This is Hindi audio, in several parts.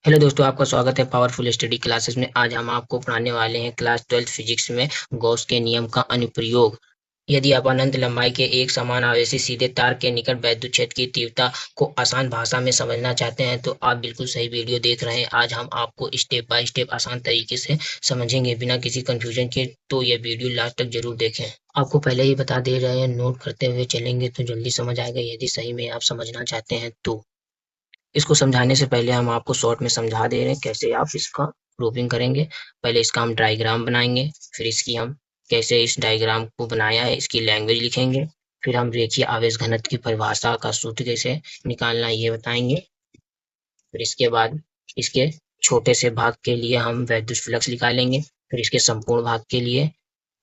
हेलो दोस्तों, आपका स्वागत है पावरफुल स्टडी क्लासेस में। आज हम आपको पढ़ाने वाले हैं क्लास 12 फिजिक्स में गॉस के नियम का अनुप्रयोग। यदि आप अनंत लंबाई के एक समान आवेशी सीधे तार के निकट वैद्युत क्षेत्र की तीव्रता को आसान भाषा में समझना चाहते हैं तो आप बिल्कुल सही वीडियो देख रहे हैं। आज हम आपको स्टेप बाय स्टेप आसान तरीके से समझेंगे बिना किसी कंफ्यूजन के, तो यह वीडियो लास्ट तक जरूर देखें। आपको पहले ही बता दे रहे हैं, नोट करते हुए चलेंगे तो जल्दी समझ आएगा यदि सही में आप समझना चाहते हैं तो। इसको समझाने से पहले हम आपको शॉर्ट में समझा दे रहे हैं कैसे आप इसका प्रूविंग करेंगे। पहले इसका हम डायग्राम बनाएंगे, फिर इसकी हम कैसे इस डायग्राम को बनाया है इसकी लैंग्वेज लिखेंगे, फिर हम रेखीय आवेश घनत्व की परिभाषा का सूत्र कैसे निकालना ये बताएंगे। फिर इसके बाद इसके छोटे से भाग के लिए हम वैद्युत फ्लक्स निकालेंगे, फिर इसके संपूर्ण भाग के लिए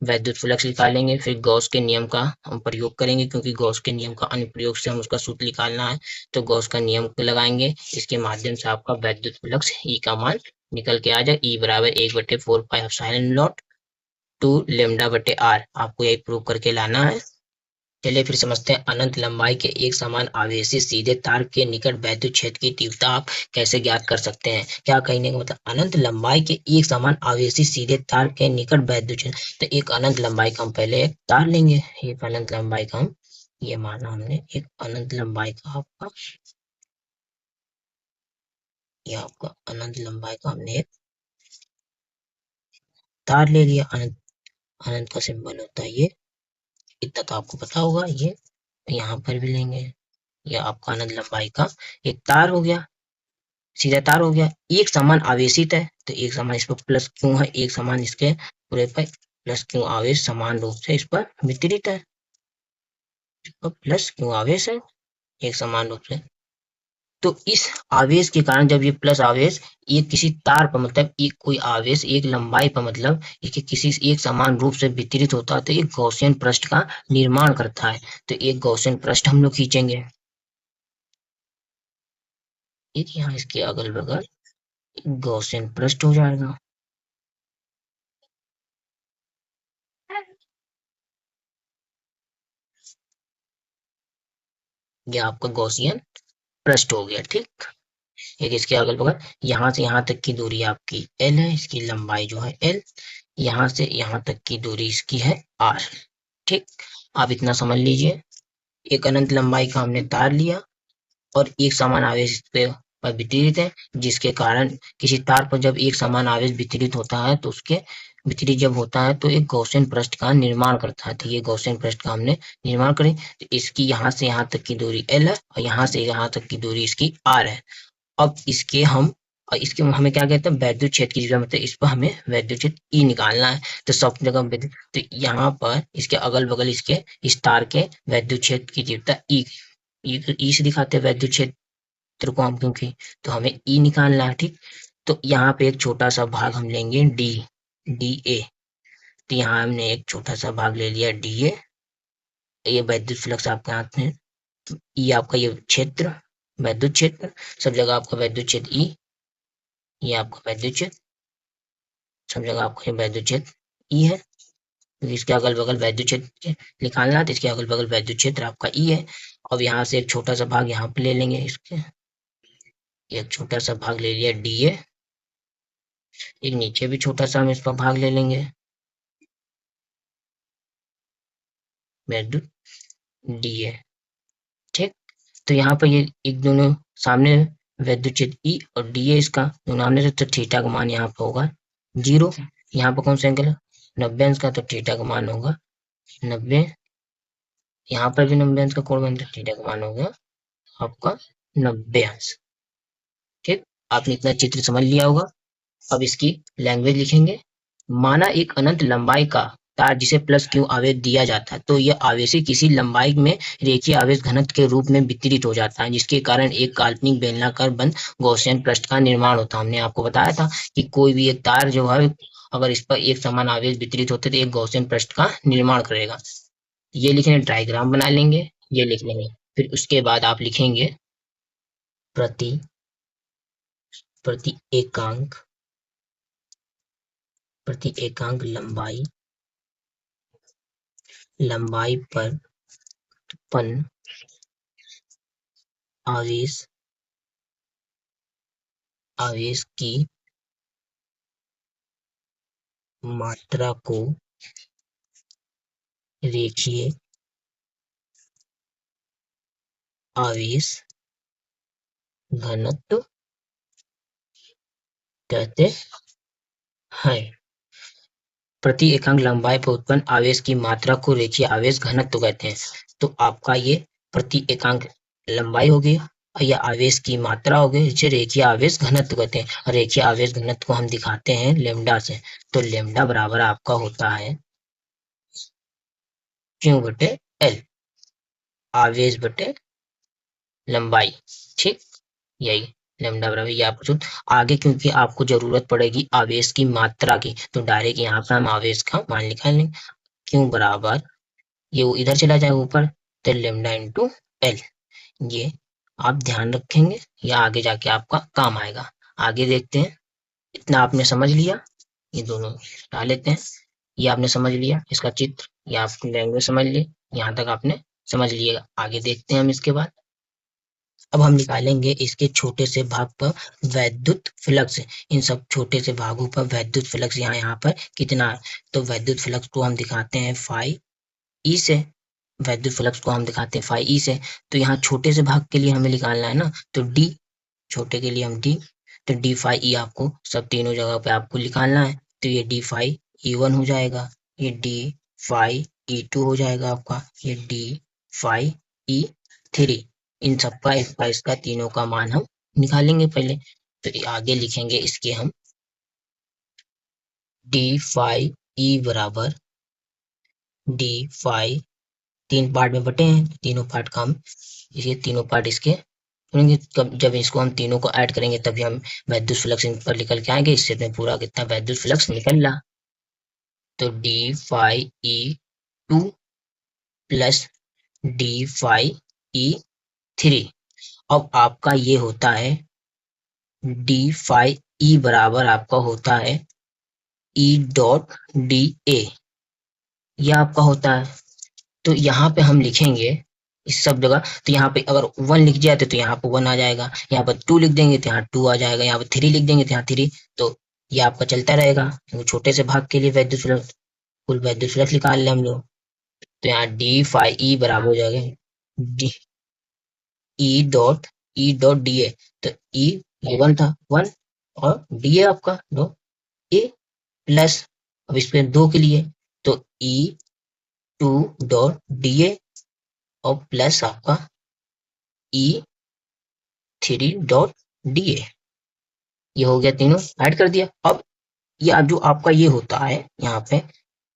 वैद्युत फ्लक्स निकालेंगे। फिर गॉस के नियम का हम प्रयोग करेंगे, क्योंकि गॉस के नियम का अनुप्रयोग से हम उसका सूत्र निकालना है, तो गॉस का नियम को लगाएंगे। इसके माध्यम से आपका वैद्युत फ्लक्स ई का मान निकल के आ जाए। ई बराबर 1/4 पाई टू लेमडा बटे आर, आपको यही प्रूव करके लाना है। चलिए फिर समझते हैं, अनंत लंबाई के एक समान आवेशी सीधे तार के निकट वैद्युत क्षेत्र की तीव्रता आप कैसे ज्ञात कर सकते हैं। क्या कहने का मतलब, अनंत लंबाई के एक समान आवेशी सीधे तार के निकट वैद्युत क्षेत्र। तो एक अनंत लंबाई का हम पहले एक तार लेंगे, एक अनंत लंबाई का हम ये माना हमने एक अनंत लंबाई का आपका, ये आपका अनंत लंबाई का हमने एक तार ले लिया। अनंत अनंत का सिंबल होता है ये, इतना तो आपको पता होगा। ये यहाँ पर भी लेंगे, ये आपका अनंत लंबाई का एक तार हो गया, सीधा तार हो गया। एक समान आवेशित है तो एक समान इस पर प्लस क्यों है, एक समान इसके पूरे पर प्लस क्यों आवेश समान रूप से इस पर वितरित है, इस पर प्लस क्यों आवेश है एक समान रूप से। तो इस आवेश के कारण जब ये प्लस आवेश एक किसी तार पर, मतलब एक कोई आवेश एक लंबाई पर, मतलब एक किसी एक समान रूप से वितरित होता है तो एक गॉसियन पृष्ठ का निर्माण करता है। तो एक गॉसियन पृष्ठ हम लोग खींचेंगे, एक यहाँ इसके अगल बगल गॉसियन पृष्ठ हो जाएगा। ये आपका गॉसियन पृष्ठ हो गया, ठीक। एक इसके अगल बगल यहाँ से यहाँ तक की दूरी आपकी एल है, इसकी लंबाई जो है एल, यहाँ से यहाँ तक की दूरी इसकी है आर, ठीक। आप इतना समझ लीजिए। एक अनंत लंबाई का हमने तार लिया और एक समान आवेश पे पर वितरित है, जिसके कारण किसी तार पर जब एक समान आवेश वितरित होता है तो उसके वितरित जब होता है तो एक गॉसियन पृष्ठ का निर्माण करता है। तो ये गॉसियन पृष्ठ का हमने निर्माण करें, तो इसकी यहाँ से यहाँ तक की दूरी एल है और यहाँ से यहाँ तक की दूरी इसकी आर है। अब इसके हम और इसके हमें क्या कहते हैं, वैद्युत क्षेत्र की जरूरत है, इस पर हमें वैद्युत क्षेत्र ई निकालना है। तो सब जगह तो यहाँ पर इसके अगल बगल इसके इस तार के वैद्युत क्षेत्र की तीव्रता ई, ई से दिखाते हैं वैद्युत क्षेत्र को हम, क्योंकि तो हमें ई निकालना है, ठीक। तो यहाँ पे एक छोटा सा भाग हम लेंगे डी, डी ए। तो यहाँ हमने एक छोटा सा भाग ले लिया डी ए, ये वैद्युत फ्लक्स आपके हाथ में, ई आपका ये क्षेत्र वैद्युत क्षेत्र, सब जगह आपका वैद्युत क्षेत्र ई, ये आपका वैद्युत क्षेत्र, सब जगह आपका ये वैद्युत क्षेत्र ई है। तो इसके अगल बगल वैद्युत क्षेत्र निकालना है, तो इसके अगल बगल वैद्युत क्षेत्र आपका ई है। अब यहाँ से एक छोटा सा भाग यहाँ पे ले लेंगे, इसके एक छोटा सा भाग ले लिया डी ए, एक नीचे भी छोटा सा हम इस पर भाग ले लेंगे वैद्युत डी ए, ठीक। तो यहाँ पर ये एक दोनों सामने वैद्युत क्षेत्र ई और डी ए, इसका दोनों आमने से, तो थीटा का मान यहाँ पे होगा 0। यहाँ पर कौन सा एंगल है 90 अंश का, तो थीटा का मान होगा 90। यहाँ पर भी 90 अंश का कोण बनता है, थीटा का मान होगा आपका 90 अंश, ठीक। आपने इतना चित्र समझ लिया होगा। अब इसकी लैंग्वेज लिखेंगे। माना एक अनंत लंबाई का तार जिसे प्लस क्यू आवेश दिया जाता है, तो यह आवेशी किसी लंबाई में रेखीय आवेश घनत्व के रूप में वितरित हो जाता है, जिसके कारण एक काल्पनिक बेलनाकार बंद गॉसियन पृष्ठ का निर्माण होता है। हमने आपको बताया था कि कोई भी एक तार जो है, अगर इस पर एक समान आवेश वितरित होते तो एक गॉसियन पृष्ठ का निर्माण करेगा। ये लिखने डायग्राम बना लेंगे, ये लिख लेंगे। फिर उसके बाद आप लिखेंगे प्रति प्रति एकांक प्रति एकांक लंबाई लंबाई पर उत्पन्न आवेश आवेश की मात्रा को रेखीय आवेश घनत्व कहते हैं। प्रति एकांक लंबाई पर उत्पन्न आवेश की मात्रा को रेखीय आवेश घनत्व कहते हैं। तो आपका ये प्रति एकांक लंबाई हो गई और यह आवेश की मात्रा हो गई, जिसे रेखीय आवेश घनत्व कहते हैं। और रेखीय आवेश घनत्व को हम दिखाते हैं लेमडा से। तो लेमडा बराबर आपका होता है क्यू बटे एल, आवेश बटे लंबाई। ठीक, यही लेमडा बराबर ये आपको सूत्र। आगे क्योंकि आपको जरूरत पड़ेगी आवेश की मात्रा की, तो डायरेक्ट यहाँ पर हम आवेश का मान निकाल लेंगे। क्यू बराबर ये वो इधर चला जाएगा ऊपर, तो लेमडा इंटू एल। ये आप ध्यान रखेंगे, या आगे जाके आपका काम आएगा। आगे देखते हैं। इतना आपने समझ लिया, ये दोनों डाल लेते हैं। ये आपने समझ लिया इसका चित्र, ये आपकी लैंग्वेज समझ ली, यहाँ तक आपने समझ लिएगा। आगे देखते हैं हम इसके बाद। अब हम निकालेंगे इसके छोटे से भाग पर वैद्युत फ्लक्स। इन सब छोटे से भागों पर वैद्युत फ्लक्स यहाँ पर कितना है। तो वैद्युत फ्लक्स को हम दिखाते हैं फाई ई से। वैद्युत फ्लक्स को हम दिखाते हैं फाई ई से। तो यहाँ छोटे से भाग के लिए हमें निकालना है ना, तो डी, छोटे के लिए हम डी, तो डी फाई ई आपको सब तीनों जगह पे आपको निकालना है। तो ये डी फाई ई वन हो जाएगा, ये डी फाई ई टू हो जाएगा आपका, ये डी फाई ई थ्री। इन सबका इसका तीनों का मान हम निकालेंगे पहले। तो आगे लिखेंगे इसके हम डी फाई ई बराबर डी फाई, तीन पार्ट में बटे हैं, तीनों पार्ट का हम ये तीनों पार्ट इसके चुनेंगे। जब इसको हम तीनों को ऐड करेंगे तभी हम वैद्युत फ्लक्स इन पर निकल के आएंगे। इससे में पूरा कितना वैद्युत फ्लक्स निकल रहा। तो D phi E two plus D phi E three. अब आपका ये होता है डी फाई ई बराबर आपका होता है ई डॉट डी ए, यह आपका होता है। तो यहाँ पे हम लिखेंगे इस सब जगह, तो यहाँ पे अगर वन लिख जाते तो यहाँ पे वन आ जाएगा, यहाँ पर टू लिख देंगे तो यहाँ टू आ जाएगा, यहाँ पर थ्री लिख देंगे तो यहाँ थ्री। तो ये आपका चलता रहेगा। तो छोटे से भाग के लिए वैद्युत फ्लक्स, कुल वैद्युत फ्लक्स निकाल लें हम लोग। तो यहाँ डी फाई ई बराबर हो जाएगा D E dot D A. तो ई ये वन था, वन, और डी ए आपका दो, ए प्लस, अब इस पे दो के लिए तो ई टू डॉट डी ए और प्लस आपका ई थ्री डॉट डी ए। ये हो गया, तीनों ऐड कर दिया। अब ये जो आपका ये होता है यहाँ पे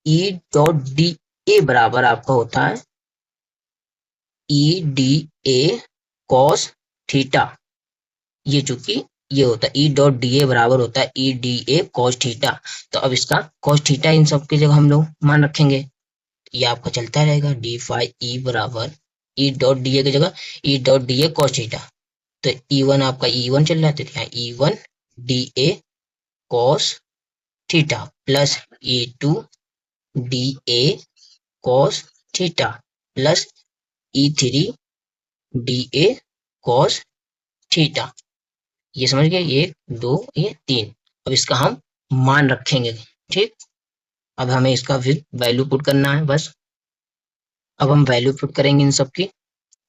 ई डॉट डी ए बराबर आपका होता है E D A cos theta. ये चूंकि ये होता है ई डॉट डी ए बराबर होता है E D A cos theta. तो अब इसका कॉस थीटा इन सब की जगह हम लोग मान रखेंगे। ये आपका चलता रहेगा डी फाई ई बराबर ई डॉट डी ए की जगह E dot D A cos theta. तो ई वन आपका ई वन चल रहा है, तो यहाँ E one D A cos theta plus E two D A cos theta plus E three D A cos theta. ये समझ गए, ये दो ये तीन। अब इसका हम मान रखेंगे। ठीक, अब हमें इसका फिर वैल्यू पुट करना है बस। अब हम वैल्यू पुट करेंगे इन सब की।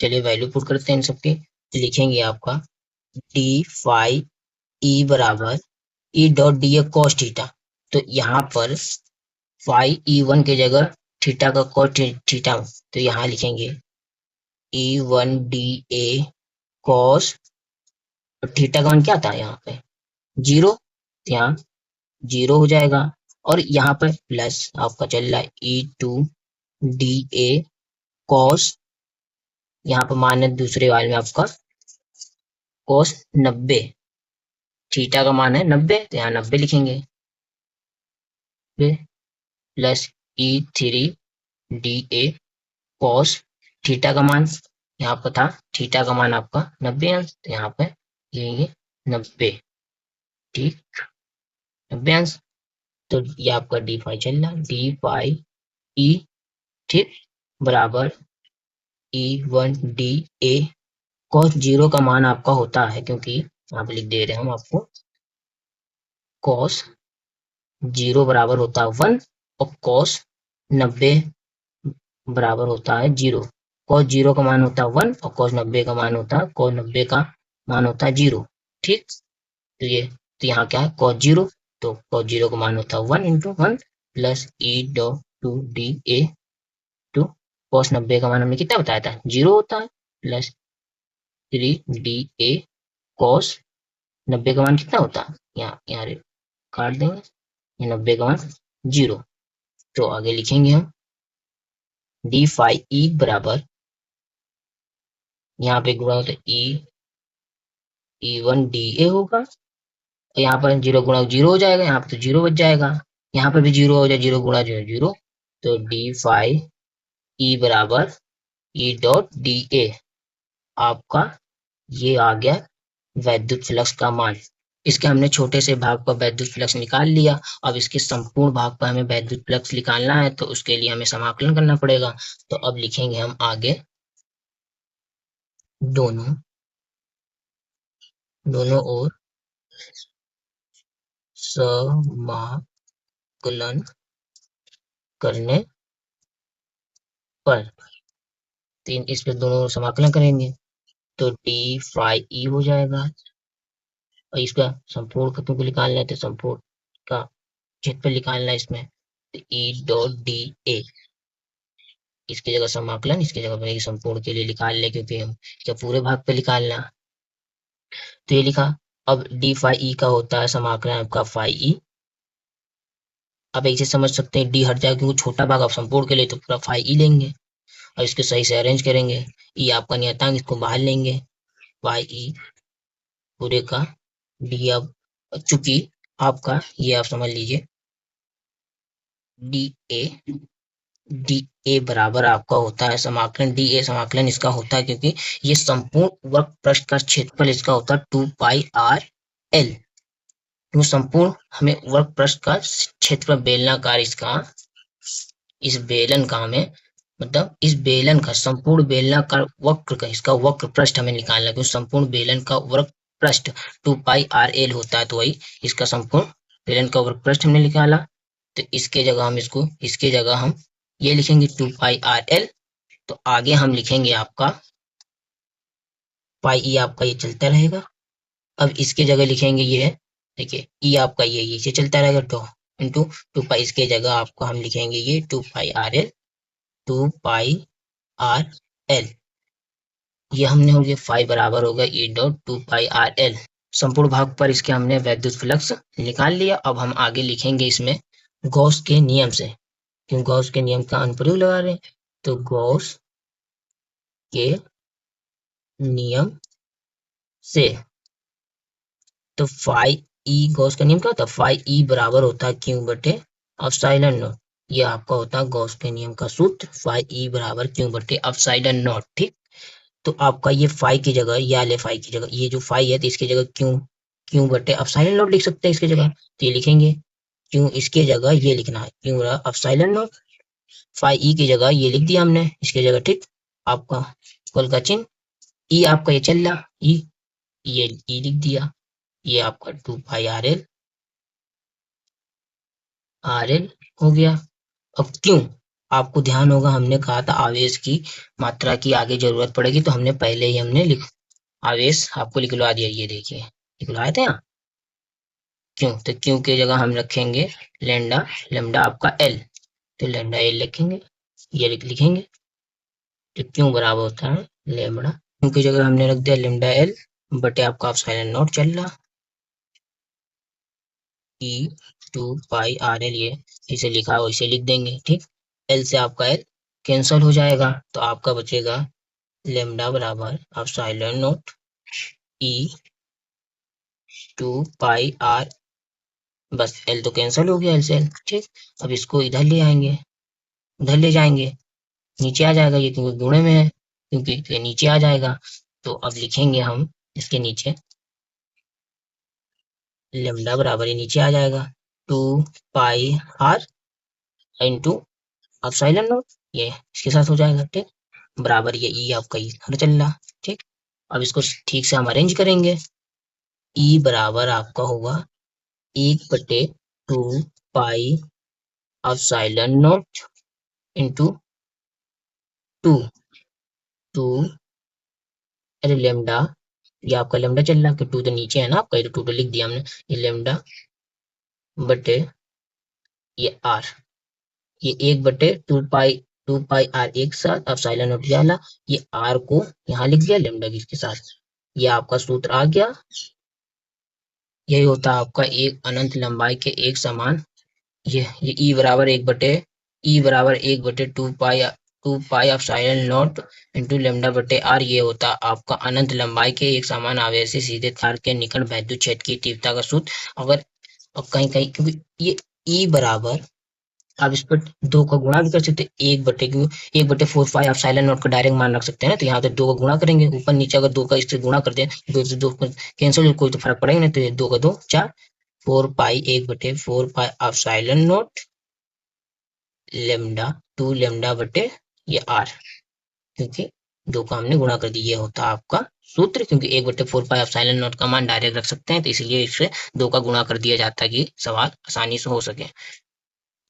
चलिए वैल्यू पुट करते हैं इन सब की। लिखेंगे आपका डी फाई ई बराबर E dot D A cos theta. तो यहाँ पर फाई ई वन की जगह थीटा का कॉस थीटा, तो यहाँ लिखेंगे ई one D A cos, theta का मान क्या था यहाँ पे जीरो, तो यहाँ जीरो हो जाएगा। और यहाँ पे प्लस आपका चल रहा है ई टू डी ए कॉस, यहाँ पर मान है दूसरे वाले में आपका कॉस 90, थीटा का मान है 90, तो यहाँ 90 लिखेंगे। फिर plus E three D A cos, theta का मान यहाँ पर था, थीटा का मान आपका 90 अंश, तो यहाँ पे लिखेंगे 90। ठीक, 90 अंश। तो ये आपका डी फाई चल रहा, डी फाई ई ठीक बराबर ई one D A cos zero का मान आपका होता है, क्योंकि यहाँ पे लिख दे रहे हैं हम आपको, कॉस 0 बराबर होता है 1 और कॉस 90 बराबर होता है 0। कॉस 0 का मान होता है 1 और कॉस 90 का मान होता है, कॉस 90 का मान होता है 0। ठीक, तो ये, तो यहाँ क्या है कॉस 0, तो कॉस 0 का मान होता है 1 इंटू 1 प्लस ई डॉ two D A two cos 90 का मान हमने कितना बताया था 0 होता है, प्लस 3 डी ए कॉस 90 का मान कितना होता है, यहाँ यहाँ काट देंगे, ये 90 का मान 0। तो आगे लिखेंगे हम डी फाई ई बराबर, यहाँ पे गुणा तो ई वन डी ए होगा, यहाँ पर 0 गुणा 0 हो जाएगा, यहाँ पे तो 0 बच जाएगा, यहाँ पर भी 0 हो जाए, 0 गुणा 0 0, तो डी फाई ई बराबर ई डॉट डी ए, आपका ये आ गया वैद्युत फ्लक्स का मान। इसके हमने छोटे से भाग पर वैद्युत फ्लक्स निकाल लिया। अब इसके संपूर्ण भाग पर हमें वैद्युत फ्लक्स निकालना है, तो उसके लिए हमें समाकलन करना पड़ेगा। तो अब लिखेंगे हम आगे, दोनों ओर समाकलन करने पर, तीन इस पे दोनों ओर समाकलन करेंगे तो डी फाई ई हो जाएगा, और इसका संपूर्ण खत्म को निकालना है तो संपूर्ण का क्षेत्रफल निकालना है इसमें, तो ई डॉट डी ए, इसकी जगह समाकलन, इसकी जगह पर संपूर्ण के लिए निकाल ले, क्योंकि हम क्या पूरे भाग पे निकालना। तो ये लिखा। अब डी फाई ई का होता है समाकलन आपका फाई ई। आप एक चीज समझ सकते हैं, डी हट जाएगा क्योंकि छोटा भाग आप संपूर्ण के लिए तो पूरा फाई ई लेंगे और इसको सही से अरेंज करेंगे। ई आपका नियतांक, इसको बाहर लेंगे, फाई ई पूरे का डी। अब चूंकि आपका ये आप समझ लीजिए डी ए, डी ए बराबर आपका होता है समाकलन, डी ए समाकलन इसका होता है क्योंकि ये संपूर्ण वक्र पृष्ठ का क्षेत्रफल इसका होता है 2 पाई आर एल। तो संपूर्ण हमें वक्र पृष्ठ का क्षेत्रफल बेलनाकार इसका, इस बेलन का हमें, मतलब इस बेलन का संपूर्ण बेलनाकार वक्र का इसका वक्र पृष्ठ हमें निकालना, क्योंकि संपूर्ण बेलन का वक्र पृष्ठ 2 पाई आर एल होता है, तो वही इसका संपूर्ण बेलन का वक्र पृष्ठ हमने निकाला। तो इसके जगह हम इसको, इसके जगह हम ये लिखेंगे 2 पाई आर एल। तो आगे हम लिखेंगे आपका पाई ई, आपका ये चलता रहेगा। अब इसके जगह लिखेंगे ये, देखिए ई आपका ये चलता रहेगा, टू इंटू 2 पाई, इसके जगह आपको हम लिखेंगे ये 2 pi R L, 2 pi R L, ये हमने हो गया फाई बराबर होगा E dot 2 pi R L. संपूर्ण भाग पर इसके हमने वैद्युत फ्लक्स निकाल लिया। अब हम आगे लिखेंगे इसमें गॉस के नियम से, क्यों गॉस के नियम का अनुप्रयोग लगा रहे हैं, तो गॉस के नियम से, तो फाई ई, गॉस का नियम क्या होता है, फाई ई बराबर होता है क्यू बटे एप्सिलॉन नॉट। ये आपका होता है गॉस के नियम का सूत्र, फाई ई बराबर क्यू बटे एप्सिलॉन नॉट। ठीक, तो आपका ये फाई की जगह, या ले फाई की जगह ये जो फाई है, तो इसकी जगह क्यू बटे एप्सिलॉन नॉट लिख सकते हैं इसकी जगह। तो ये लिखेंगे क्यू, इसके जगह ये लिखना है Q epsilon naught, phi E की जगह ये लिख दिया हमने इसकी जगह। ठीक, आपका इक्वल का चिन्ह, ई आपका ये चल रहा, ये ई लिख दिया, ये आपका 2 पाई आर एल हो गया। अब क्यों, आपको ध्यान होगा हमने कहा था आवेश की मात्रा की आगे जरूरत पड़ेगी, तो हमने पहले ही हमने आवेश आपको लिखवा दिया, ये देखिए लिखवाए थे यहाँ। क्यों, तो क्यों की जगह हम रखेंगे लेंडा, लेमडा आपका एल, तो लेंडा एल लिखेंगे, ये लिखेंगे, तो क्यों बराबर होता है लेमडा, क्यों की जगह हमने रख दिया लेमडा एल बटे आपका एप्सिलॉन नॉट चल रहा, ई 2 पाई आर एल, ये इसे लिखा है वैसे लिख देंगे। ठीक, एल से आपका एल कैंसल हो जाएगा, तो आपका बचेगा लेमडा बराबर epsilon naught E 2 pi R, बस एल तो कैंसल हो गया, एल से एल। ठीक, अब इसको इधर ले आएंगे, उधर ले जाएंगे, नीचे आ जाएगा ये, क्योंकि गुणे में है, क्योंकि ये नीचे आ जाएगा। तो अब लिखेंगे हम इसके नीचे लेमडा बराबर, ये नीचे आ जाएगा 2 pi are into epsilon not, ये इसके साथ हो जाएगा। ठीक, बराबर ये ई आपका ई चल रहा। ठीक, अब इसको ठीक से हम अरेंज करेंगे, ई बराबर आपका होगा 1/2 पाई एप्सिलॉन नॉट इंटू 2 अरे लेमडा, ये आपका लेमडा चल रहा है, 2 तो नीचे है ना आपका, ये तो 2 तो लिख दिया हमने, ये लेमडा बटे ये आर, ये 1/2 पाई आर एक साथ एप्सिलॉन नॉट वाला, ये आर को यहाँ लिख दिया लेमडा के साथ। ये आपका सूत्र आ गया। यही होता है आपका एक अनंत लंबाई के एक समान, ये ई बराबर 1/2 pi epsilon not into lambda बटे आर, ये होता आपका अनंत लंबाई के एक समान आवेशी सीधे तार के निकट वैद्युत क्षेत्र की तीव्रता का सूत्र। अगर कहीं कहीं क्योंकि ये ई बराबर, आप इस पर 2 का गुणा भी कर सकते हैं, 1/4 पाई एप्सिलॉन नॉट का डायरेक्ट मान रख सकते हैं ना, तो यहाँ तो 2 का गुणा करेंगे, ऊपर नीचे अगर 2 का इससे गुणा करते हैं, 2 से 2 कैंसिल, कोई तो फर्क पड़ेगा नहीं, तो ये 2 का 2 4, 4 पाई 1/4 pi epsilon not lambda 2 lambda बटे ये आर, क्योंकि 2 का हमने गुणा कर दिया, ये होता है आपका सूत्र, क्योंकि 1/4 पाई एप्सिलॉन नॉट का मान डायरेक्ट रख सकते हैं, तो इसलिए इससे 2 का गुणा कर दिया जाता है कि सवाल आसानी से हो सके।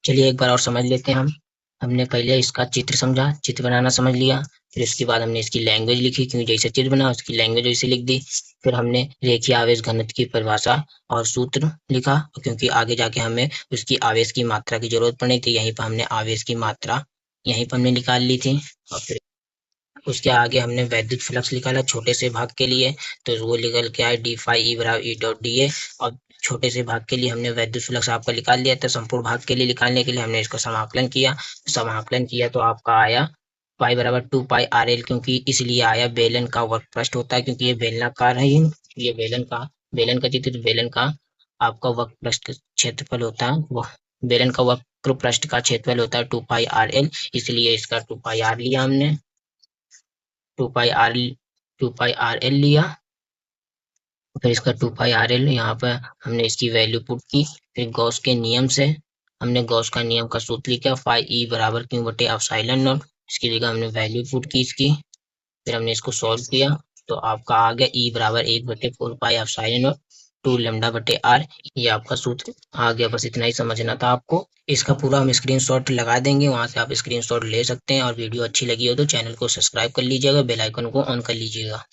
चलिए एक बार और समझ लेते हैं हम। हमने पहले इसका चित्र समझा, चित्र बनाना समझ लिया, फिर उसके बाद हमने इसकी लैंग्वेज लिखी, क्योंकि जैसे चित्र बना उसकी लैंग्वेज वैसे लिख दी। फिर हमने रेखीय आवेश घनत्व की परिभाषा और सूत्र लिखा, क्योंकि आगे जाके हमें उसकी आवेश की मात्रा की जरूरत पड़ी थी, यहीं पर हमने आवेश की मात्रा यहीं पर हमने निकाल ली थी। और फिर उसके आगे हमने वैद्युत फ्लक्स निकाला छोटे से भाग के लिए, तो वो निकल के आया डी फाई ई बराबर ई डॉट डी ए। और छोटे से भाग के लिए हमने वैद्युत फ्लक्स आपका निकाल लिया था, संपूर्ण भाग के लिए निकालने के लिए हमने इसको समाकलन किया तो आपका आया पाई बराबर 2 पाई आर एल, क्योंकि इसलिए आया बेलन का वक्र पृष्ठ होता है, क्योंकि ये बेलनाकार है, ये बेलन का चित्र, बेलन का आपका वक्र पृष्ठ का क्षेत्रफल होता है, वह बेलन का वक्र पृष्ठ का क्षेत्रफल होता है 2 पाई आर एल, इसलिए इसका 2 पाई आर लिया हमने, 2 पाई आर एल लिया। फिर इसका 2 पाई आर एल यहाँ पर हमने इसकी वैल्यू पुट की, फिर गॉस के नियम से हमने गॉस का नियम का सूत्र लिखा, फाई ई बराबर क्यू बटे एप्सिलॉन नॉट, इसकी जगह हमने वैल्यू पुट की इसकी, फिर हमने इसको सॉल्व किया तो आपका आ गया ई बराबर 1/4 पाई एप्सिलॉन नॉट 2 लेमडा बटे आर, ये आपका सूत्र आ गया। बस इतना ही समझना था आपको। इसका पूरा हम स्क्रीनशॉट लगा देंगे, वहां से आप स्क्रीनशॉट ले सकते हैं, और वीडियो अच्छी लगी हो तो चैनल को सब्सक्राइब कर लीजिएगा, बेल आइकन को ऑन कर लीजिएगा।